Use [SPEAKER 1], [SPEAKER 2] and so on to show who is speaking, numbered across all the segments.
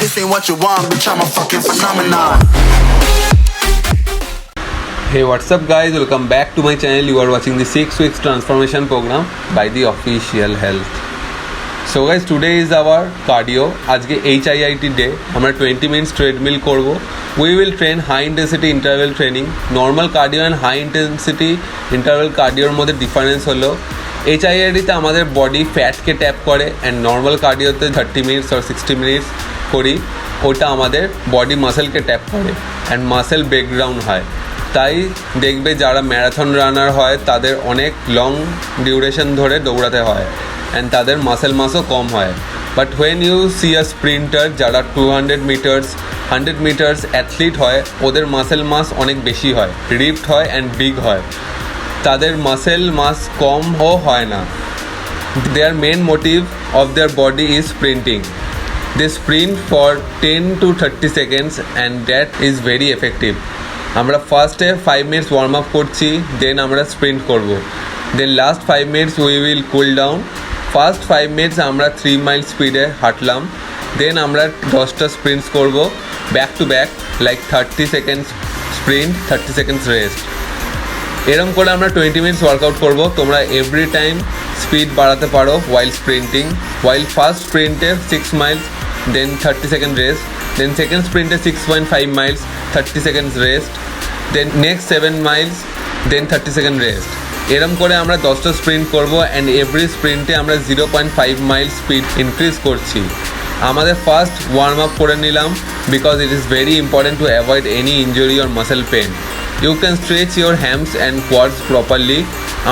[SPEAKER 1] this ain't what you want, bitch, I'm a fucking phenomenon.
[SPEAKER 2] Hey, what's up guys, welcome back to my channel. You are watching the 6 weeks transformation program by the Official Health. So guys, today is our cardio. আজকে HIIT day. আমরা 20 minutes treadmill করব. We will train high intensity interval training. Normal cardio and high intensity interval cardio এর মধ্যে difference হলো HIIT তে আমাদের body ফ্যাটকে tap করে অ্যান্ড নর্মাল কার্ডিওতে 30 মিনিটস আর 60 মিনিটস করি, ওটা আমাদের বডি মাসেলকে ট্যাপ করে অ্যান্ড মাসেল ব্রেকডাউন হয়। তাই দেখবে যারা ম্যারাথন রানার হয় তাদের অনেক লং ডিউরেশন ধরে দৌড়াতে হয় অ্যান্ড তাদের মাসেল মাসও কম হয়। But when you see a sprinter যারা 200 মিটার্স 100 মিটার্স অ্যাথলিট হয়, ওদের মাসেল মাস অনেক বেশি হয়, রিপড হয় অ্যান্ড বিগ হয়, তাদের মাসেল মাস কমও হয় না। Their main motive of their body is sprinting. They sprint for 10 to 30 seconds and that is very effective. আমরা ফার্স্টে 5 মিনিটস ওয়ার্ম আপ করছি, দেন আমরা স্প্রিন্ট করব, then last 5 minutes we will cool down. First 5 minutes আমরা 3 mile স্পিডে হাঁটলাম, দেন আমরা 10টা স্প্রিন্টস করব back to back, like 30 seconds sprint 30 seconds rest. এরকম করে আমরা 20 মিনিটস ওয়ার্কআউট করব। তোমরা এভরি টাইম স্পিড বাড়াতে পারো ওয়াইল স্প্রিন্টিং। ওয়াইল ফার্স্ট স্প্রিন্টে 6 miles then 30 second rest, then second স্প্রিন্টে 6.5 miles 30 seconds rest, then next 7 miles then 30 second rest. এরম করে আমরা 10টা স্প্রিন্ট করব অ্যান্ড এভরি স্প্রিন্টে আমরা 0.5 মাইল স্পিড ইনক্রিজ করছি। আমাদের ফার্স্ট ওয়ার্ম আপ করে নিলাম because it is very important to avoid any injury or muscle pain. You can stretch your hams and quads properly.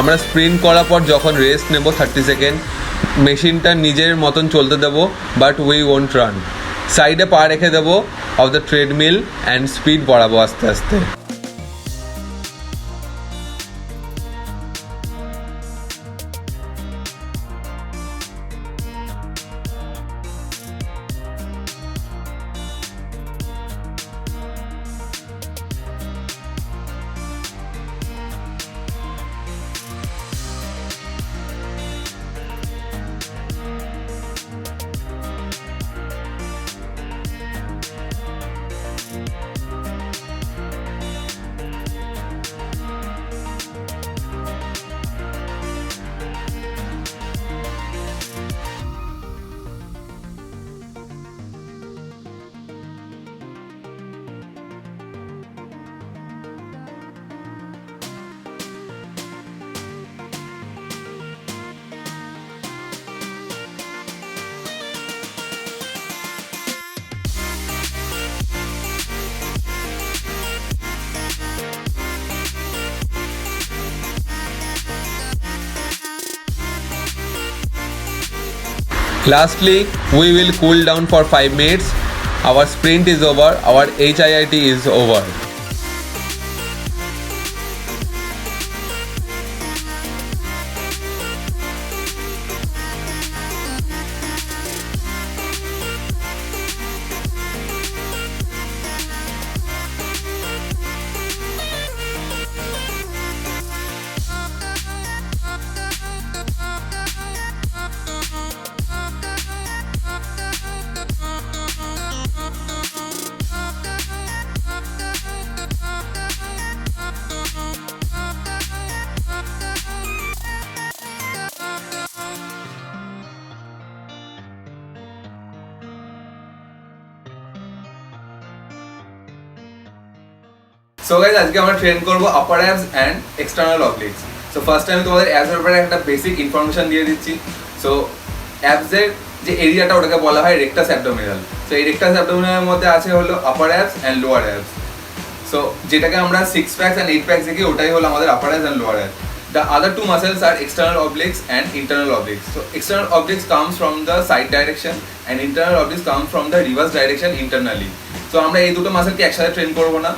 [SPEAKER 2] আমরা স্প্রিন্ট করার পর যখন রেস্ট নেব 30 সেকেন্ড, মেশিনটা নিজের মতন চলতে দেবো, বাট উই ওন্ট রান। সাইডে পা রেখে দেবো of the treadmill and speed বাড়াবো আস্তে আস্তে। Lastly, we will cool down for 5 minutes. Our sprint is over, our HIIT is over. So guys, আজকে আমরা ট্রেন করবো upper abs and external obliques. So first আমি তোমাদের অ্যাবসের ব্যাপারে একটা বেসিক ইনফরমেশন দিয়ে দিচ্ছি। সো অ্যাবসের যে এরিয়াটা ওটাকে বলা হয় রেক্টাস অ্যাবডোমিনাল। সো এই রেক্টাস অ্যাবডোমিনালের মধ্যে আছে হলো upper abs and lower abs. So যেটাকে আমরা 6 প্যাকস অ্যান্ড 8 প্যাকস দেখি, ওটাই হলো আমাদের upper abs and lower abs. The other two muscles are external obliques and internal obliques. So external obliques comes from the side direction and internal obliques comes from the reverse direction internally. So আমরা এই দুটো মাসেলকে একসাথে train করবো না।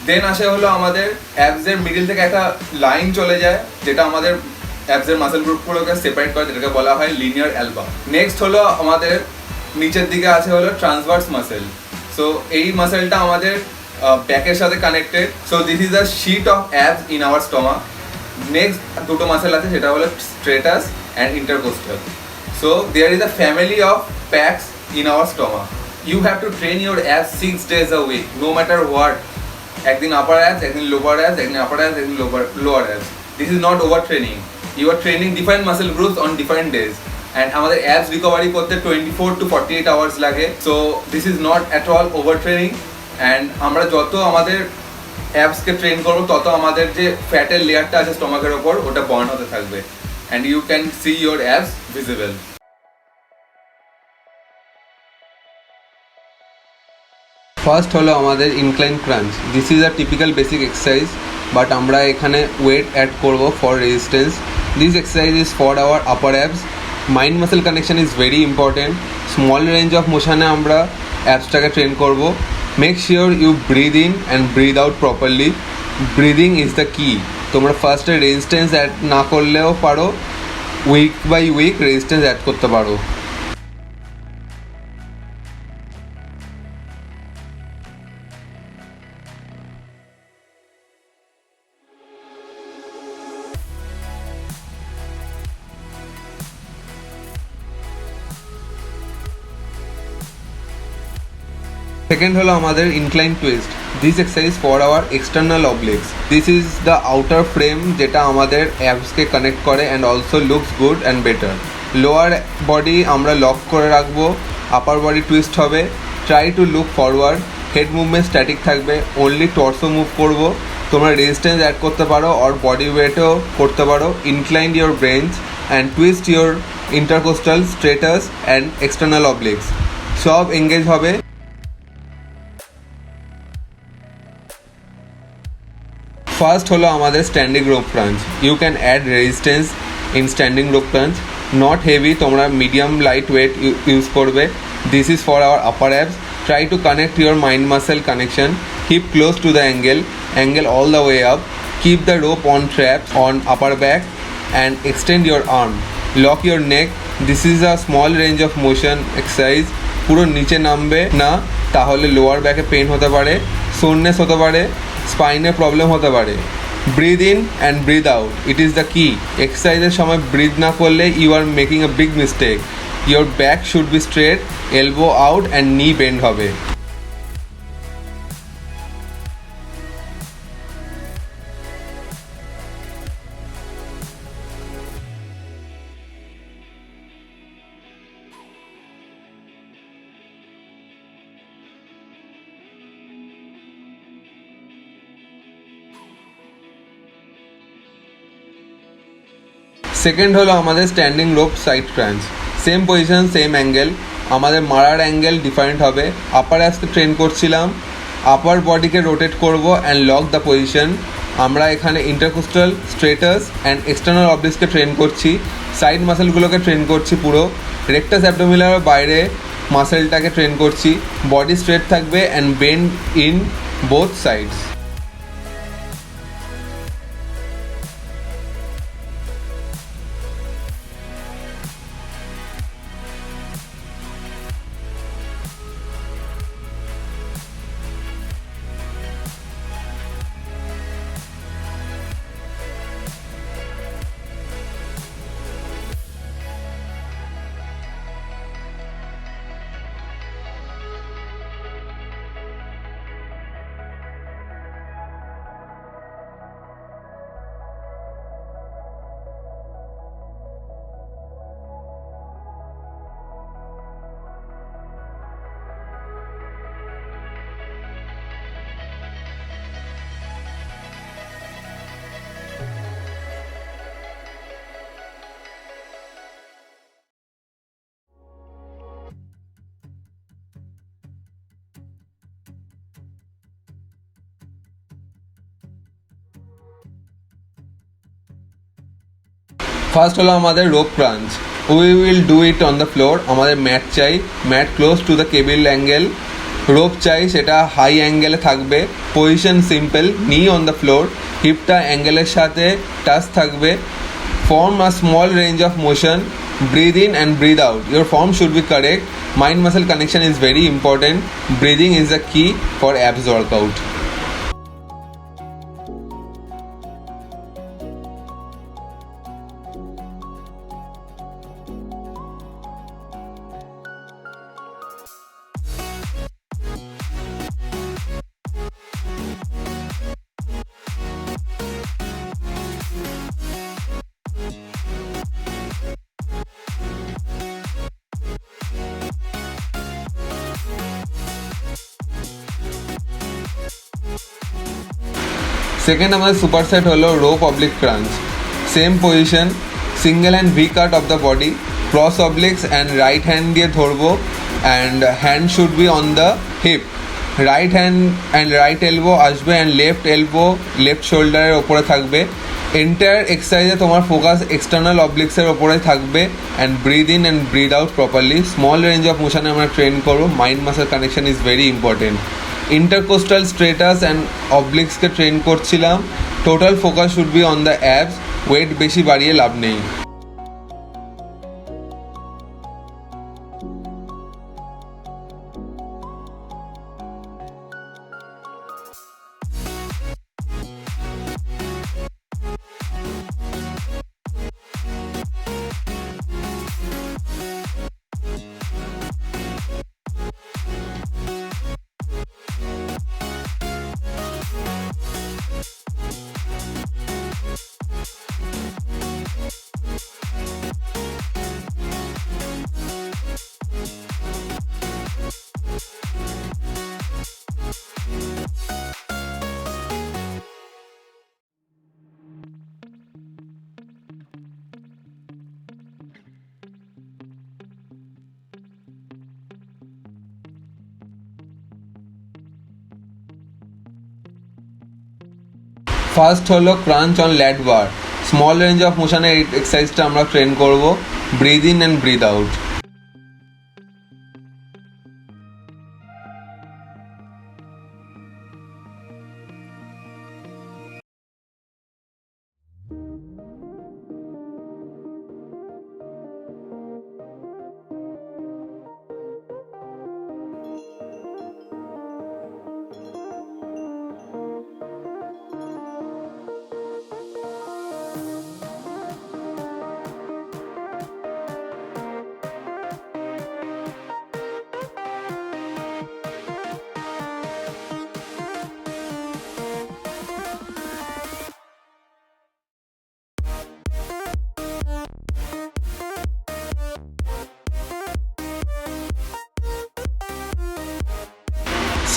[SPEAKER 2] দেন আসে হলো আমাদের অ্যাবসের middle থেকে একটা লাইন চলে যায় যেটা আমাদের অ্যাবসের মাসেল গ্রুপগুলোকে সেপারেট করে, যেটাকে বলা হয় লিনিয়ার অ্যালবা। নেক্সট হলো আমাদের নিচের দিকে আছে হলো ট্রান্সভার্স মাসেল। সো এই মাসেলটা আমাদের ব্যাকের সাথে connected. So this is the sheet of abs in our stomach. Next দুটো মাসেল আছে, সেটা হলো serratus and intercostal. So there is a family of packs in our stomach. You have to train your abs 6 days a week, no matter what. একদিন upper abs, একদিন lower abs, একদিন upper abs, একদিন lower abs. This is not overtraining. You are training different muscle groups on different days. And আমাদের abs recovery করতে 24 to 48 hours লাগে. So this is not at all overtraining. And আমরা যত আমাদের abs কে train করবো তত আমাদের যে ফ্যাটের লেয়ারটা আছে স্টমাকের ওপর ওটা বার্ন হতে থাকবে. And you can see your abs visible. First হলো আমাদের incline crunch. This is a typical basic exercise, but আমরা এখানে ওয়েট অ্যাড করব for resistance. This exercise is for our upper abs. Mind muscle connection is very important. Small range of মোশনে আমরা অ্যাবসটাকে train করব. Make sure you breathe in and breathe out properly. Breathing is the key. তোমরা ফার্স্টে resistance add না করলেও পারো, week by week resistance add করতে পারো. সেকেন্ড হলো আমাদের incline twist. This exercise for our external obliques. This is the outer frame যেটা আমাদের অ্যাবসকে কানেক্ট করে and also looks good and better. Lower body আমরা লক করে রাখবো, আপার বডি টুইস্ট হবে. Try to look forward. Head movement static থাকবে, only torso move করবো. তোমরা রেজিস্ট্যান্স অ্যাড করতে পারো আর বডি ওয়েটও করতে পারো. Incline your bench and twist your intercostal, serratus and external obliques. সব এঙ্গেজ হবে. ফার্স্ট হলো আমাদের standing rope crunch. You can add resistance in standing rope crunch. Not heavy, তোমরা মিডিয়াম লাইট ওয়েট ইউজ করবে. This is for our upper abs. Try to connect your mind muscle connection. Keep close to the angle all the way up. Keep the rope on traps on upper back and extend your arm. Lock your neck. This is a small range of motion exercise. পুরো নিচে নামবে না, তাহলে lower ব্যাকে pen হতে পারে, soreness হতে পারে, স্পাইনে প্রবলেম হতে পারে. Breathe in and breathe out, it is the key. এক্সারসাইজের সময় ব্রিদ না করলে you are making a big mistake. Your back should be straight, elbow out and knee bend হবে. সেকেন্ড হলো আমাদের standing rope side crunch. Same position, same angle. আমাদের মারার angle different হবে. আপার অ্যাবসকে ট্রেন করছিলাম, আপার বডিকে রোটেট করব অ্যান্ড লক দ্য পজিশন. আমরা এখানে intercostal, serratus and external অবলিক্সকে train করছি. সাইড মাসেলগুলোকে ট্রেন করছি পুরো. রেক্টাস অ্যাবডোমিনাল বাইরে মাসেলটাকে ট্রেন করছি. বডি স্ট্রেট থাকবে and bend in both sides. First হলো আমাদের rope crunch. We will do it on the floor. আমাদের ম্যাট চাই, mat close to the cable angle. Rope চাই, সেটা হাই অ্যাঙ্গেলে থাকবে. Position simple, knee on the floor, হিপটা অ্যাঙ্গেলের সাথে টাচ থাকবে. Form a small range of motion. Breathe in and breathe out. Your form should be correct. Mind muscle connection is very important. Breathing is the key for abs workout. Second আমাদের superset হলো rope oblique crunch. Same position, single hand V cut of the body, cross obliques and right hand দিয়ে ধরবো and hand should be on the hip. Right hand and right elbow আসবে and left elbow left শোল্ডারের ওপরে থাকবে। Entire এক্সারসাইজে তোমার focus external অবলিক্সের ওপরে থাকবে and breathe in and breathe out properly. Small range of মোশনে আমরা ট্রেন করবো। Mind muscle connection is very important. Intercostal serratus and অবলিক্সকে ট্রেন করছিলাম। Total focus should be on the abs. Weight বেশি বাড়িয়ে লাভ নেই। ফার্স্ট হলো crunch on lat bar. Small range of মোশনে এই এক্সারসাইজটা আমরা ট্রেন করব। Breathe in and breathe out.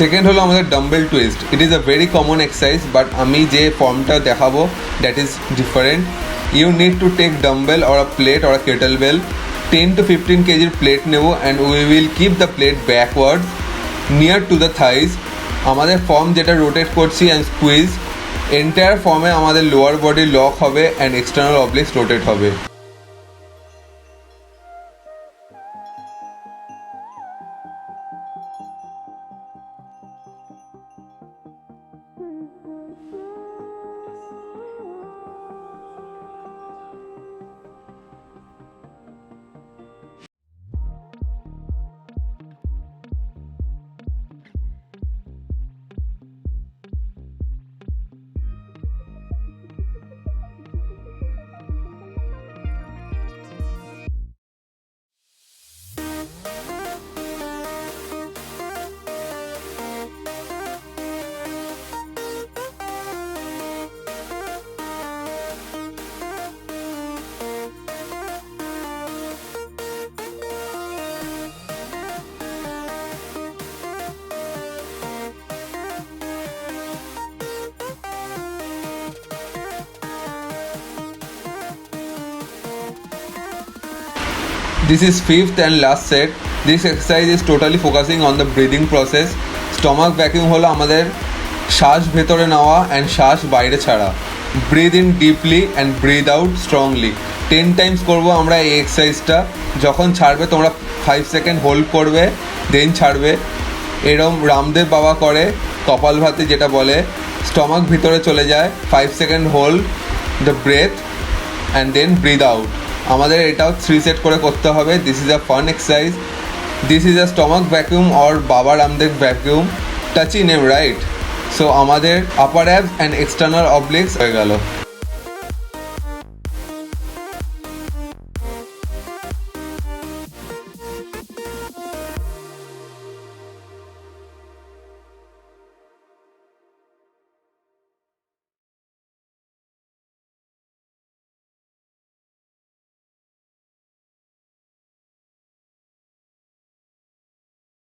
[SPEAKER 2] Second হলো আমাদের dumbbell twist. It is a very common exercise, but আমি যে ফর্মটা দেখাবো that is different. You need to take dumbbell or a plate or a kettlebell. 10 to 15 কেজির plate নেব and we will keep the plate backward near to the thighs. আমাদের form যেটা rotate করছি and squeeze, entire ফর্মে আমাদের lower body lock হবে and external obliques rotate হবে। This is fifth and last set. This exercise is totally focusing on the breathing process. Stomach vacuum হলো আমাদের শ্বাস ভেতরে নেওয়া অ্যান্ড শ্বাস বাইরে ছাড়া। Breathe in deeply and breathe out strongly. 10 times করবো আমরা এই এক্সারসাইজটা। যখন ছাড়বে তোমরা 5 সেকেন্ড হোল্ড করবে, দেন ছাড়বে। এরম রামদেব বাবা করে কপালভাতি যেটা বলে, স্টমাক ভিতরে চলে যায়, 5 second hold the breath and then breathe out. আমাদের এটাও 3 সেট করে করতে হবে। This is a fun exercise. This is a stomach vacuum or Baba Ramdev vacuum. Touchy name right. So আমাদের upper abs and external obliques হয়ে গেল।